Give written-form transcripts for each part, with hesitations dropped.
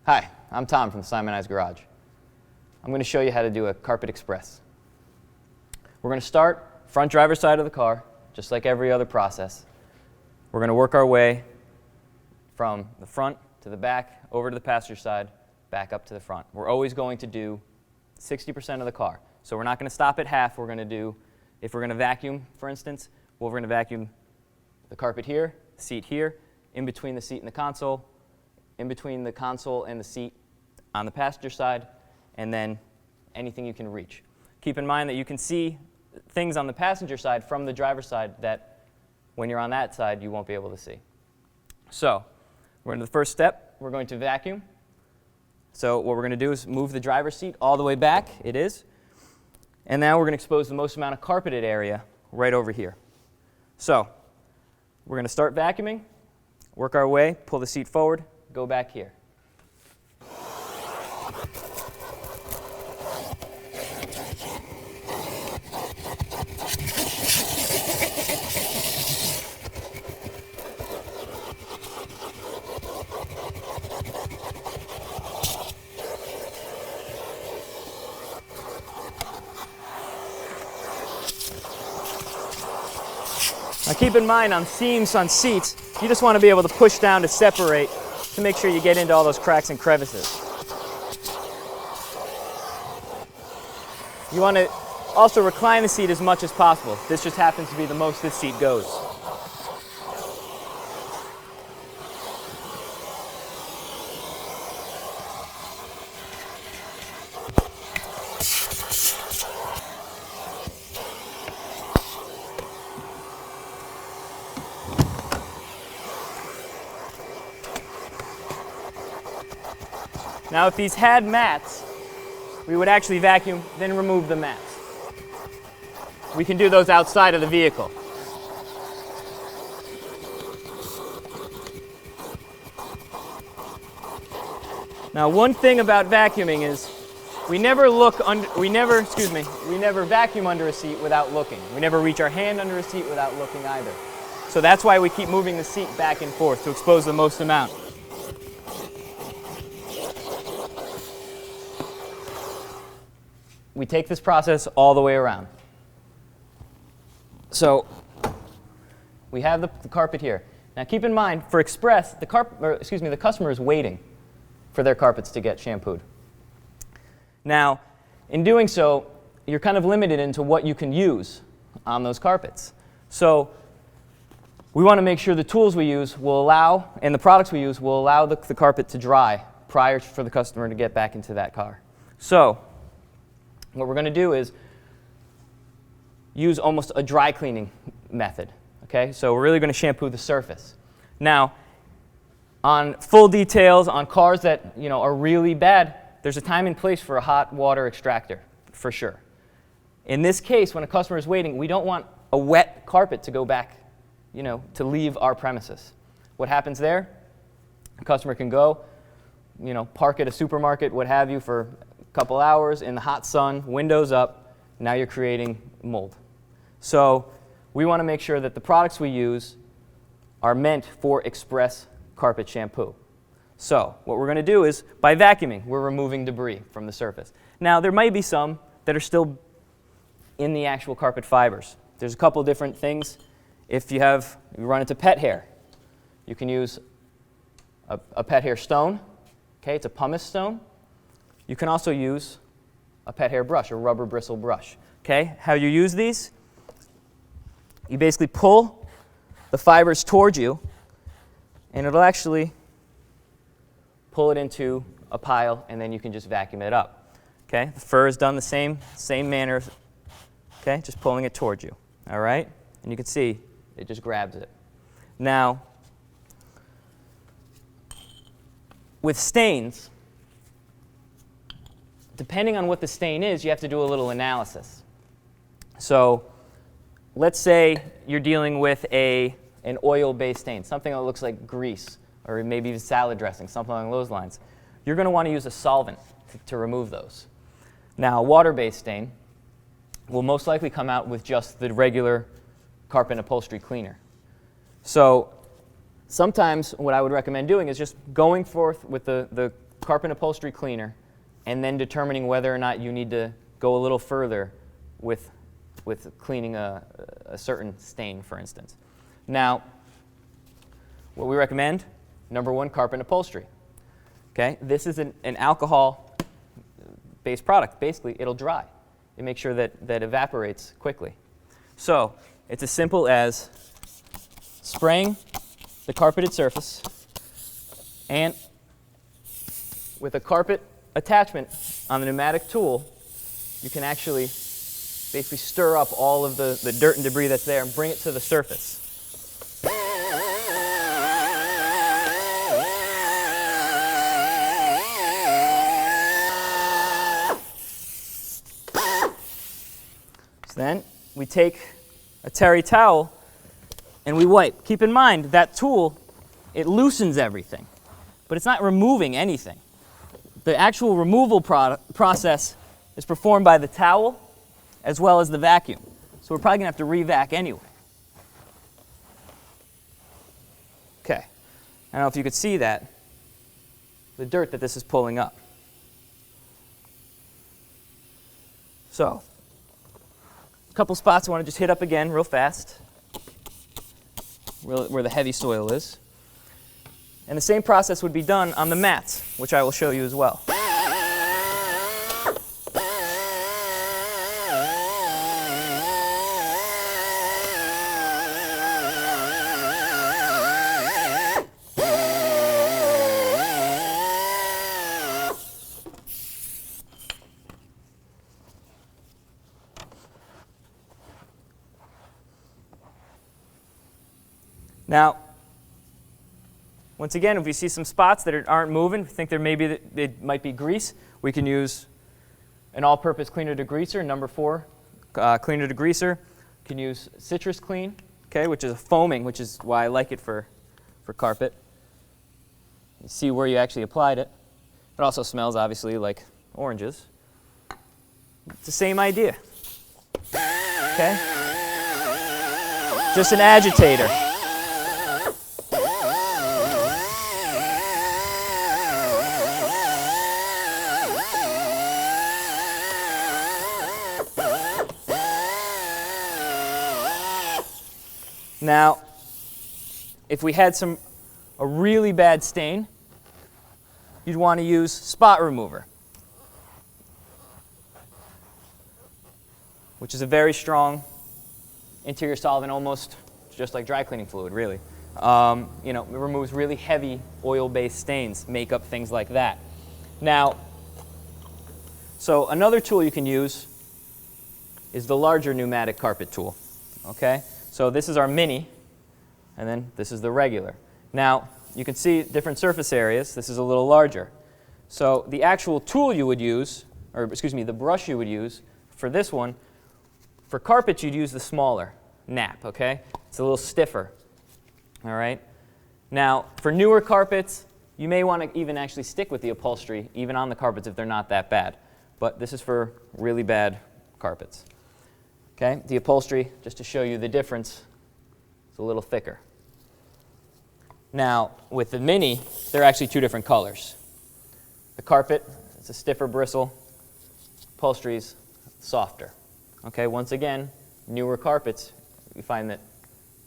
Hi, I'm Tom from the Simoniz garage. I'm going to show you how to do a carpet express. We're going to start front driver's side of the car, just like every other process. We're going to work our way from the front to the back, over to the passenger side, back up to the front. We're always going to do 60% of the car. So we're not going to stop at half. We're going to do, if we're going to vacuum, for instance, well, we're going to vacuum the carpet here, seat here, in between the seat and the console, in between the console and the seat on the passenger side, and then anything you can reach. Keep in mind that you can see things on the passenger side from the driver's side that when you're on that side you won't be able to see. So we're into the first step. We're going to vacuum. So what we're going to do is move the driver's seat all the way back. It is. And now we're going to expose the most amount of carpeted area right over here. So we're going to start vacuuming, work our way, pull the seat forward, go back here. Now keep in mind on seams on seats, you just want to be able to push down to separate to make sure you get into all those cracks and crevices. You want to also recline the seat as much as possible. This just happens to be the most this seat goes. Now if these had mats, we would actually vacuum, then remove the mats. We can do those outside of the vehicle. Now one thing about vacuuming is we never vacuum under a seat without looking. We never reach our hand under a seat without looking either. So that's why we keep moving the seat back and forth to expose the most amount. We take this process all the way around. So we have the carpet here. Now keep in mind, for express, the customer is waiting for their carpets to get shampooed. Now, in doing so, you're kind of limited into what you can use on those carpets. So we want to make sure the tools we use will allow, and the products we use will allow the carpet to dry prior for the customer to get back into that car. So what we're going to do is use almost a dry cleaning method. Okay? So we're really going to shampoo the surface. Now, on full details, on cars that are really bad, there's a time and place for a hot water extractor, for sure. In this case, when a customer is waiting, we don't want a wet carpet to go back, to leave our premises. What happens there? A customer can go, park at a supermarket, what have you, for couple hours in the hot sun, windows up, now you're creating mold. So we want to make sure that the products we use are meant for express carpet shampoo. So what we're going to do is, by vacuuming, we're removing debris from the surface. Now there might be some that are still in the actual carpet fibers. There's a couple different things. If you run into pet hair, you can use a pet hair stone. Okay, it's a pumice stone. You can also use a pet hair brush, a rubber bristle brush. Okay, how you use these? You basically pull the fibers towards you, and it'll actually pull it into a pile, and then you can just vacuum it up. Okay, the fur is done the same manner. Okay, just pulling it towards you. All right, and you can see it just grabs it. Now, with stains, depending on what the stain is, you have to do a little analysis. So let's say you're dealing with an oil-based stain, something that looks like grease, or maybe even salad dressing, something along those lines. You're going to want to use a solvent to remove those. Now, a water-based stain will most likely come out with just the regular carpet and upholstery cleaner. So sometimes what I would recommend doing is just going forth with the carpet upholstery cleaner, and then determining whether or not you need to go a little further with cleaning a certain stain, for instance. Now, what we recommend, number one, carpet upholstery. Okay? This is an alcohol-based product. Basically, it'll dry. It makes sure that evaporates quickly. So it's as simple as spraying the carpeted surface, and with a carpet attachment on the pneumatic tool, you can actually basically stir up all of the dirt and debris that's there and bring it to the surface. So then we take a terry towel and we wipe. Keep in mind, that tool, it loosens everything, but it's not removing anything. The actual removal process is performed by the towel as well as the vacuum. So we're probably going to have to re-vac anyway. Okay. I don't know if you could see that, the dirt that this is pulling up. So, a couple spots I want to just hit up again real fast, where the heavy soil is. And the same process would be done on the mats, which I will show you as well. Now, once again, if we see some spots that aren't moving, we think they might be grease, we can use an all-purpose cleaner degreaser, number 4 cleaner degreaser. You can use citrus clean, okay, which is a foaming, which is why I like it for carpet. You see where you actually applied it. It also smells, obviously, like oranges. It's the same idea, okay? Just an agitator. Now, if we had a really bad stain, you'd want to use spot remover, which is a very strong interior solvent, almost just like dry cleaning fluid, really. You know, it removes really heavy oil-based stains, makeup, things like that. Now, so another tool you can use is the larger pneumatic carpet tool, okay? So this is our mini, and then this is the regular. Now, you can see different surface areas. This is a little larger. So the actual tool you would use, or excuse me, the brush you would use for this one, for carpets you'd use the smaller nap, okay? It's a little stiffer, all right? Now, for newer carpets, you may want to even actually stick with the upholstery, even on the carpets if they're not that bad. But this is for really bad carpets. Okay, the upholstery, just to show you the difference, is a little thicker. Now, with the mini, they're actually two different colors. The carpet, it's a stiffer bristle. Upholstery's softer. Okay, once again, newer carpets, you find that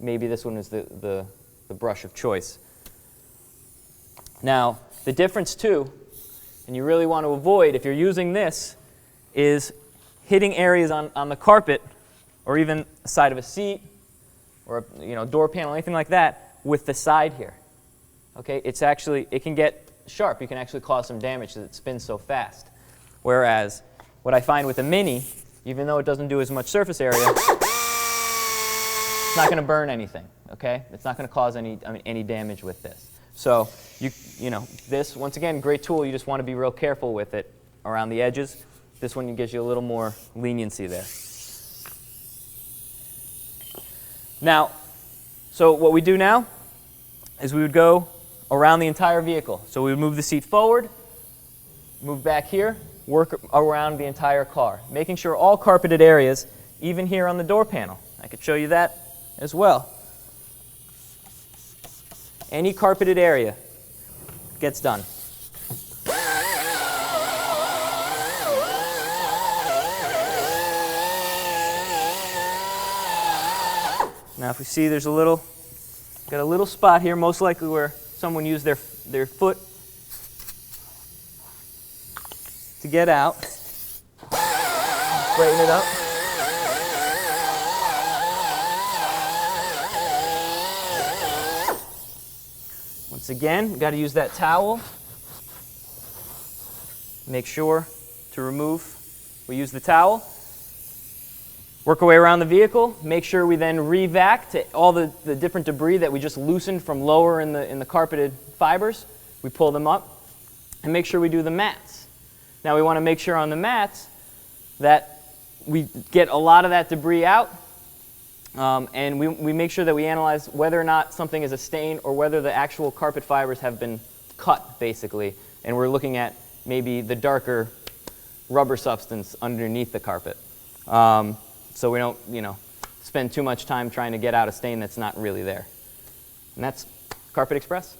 maybe this one is the brush of choice. Now, the difference too, and you really want to avoid if you're using this, is hitting areas on the carpet or even the side of a seat or a door panel, anything like that, with the side here. Okay, it can get sharp. You can actually cause some damage because it spins so fast. Whereas what I find with a mini, even though it doesn't do as much surface area, it's not going to burn anything. Okay, it's not going to cause any damage with this. So this, once again, great tool. You just want to be real careful with it around the edges. This one gives you a little more leniency there. Now, so what we do now is we would go around the entire vehicle. So we would move the seat forward, move back here, work around the entire car, making sure all carpeted areas, even here on the door panel. I could show you that as well. Any carpeted area gets done. Now if we see there's got a little spot here, most likely where someone used their foot to get out. Straighten it up. Once again, we've got to use that towel. Make sure to remove. We use the towel. Work our way around the vehicle. Make sure we then re-vac to all the different debris that we just loosened from lower in the carpeted fibers. We pull them up. And make sure we do the mats. Now we want to make sure on the mats that we get a lot of that debris out. And we make sure that we analyze whether or not something is a stain or whether the actual carpet fibers have been cut, basically. And we're looking at maybe the darker rubber substance underneath the carpet. So we don't, spend too much time trying to get out a stain that's not really there. And that's Carpet Express.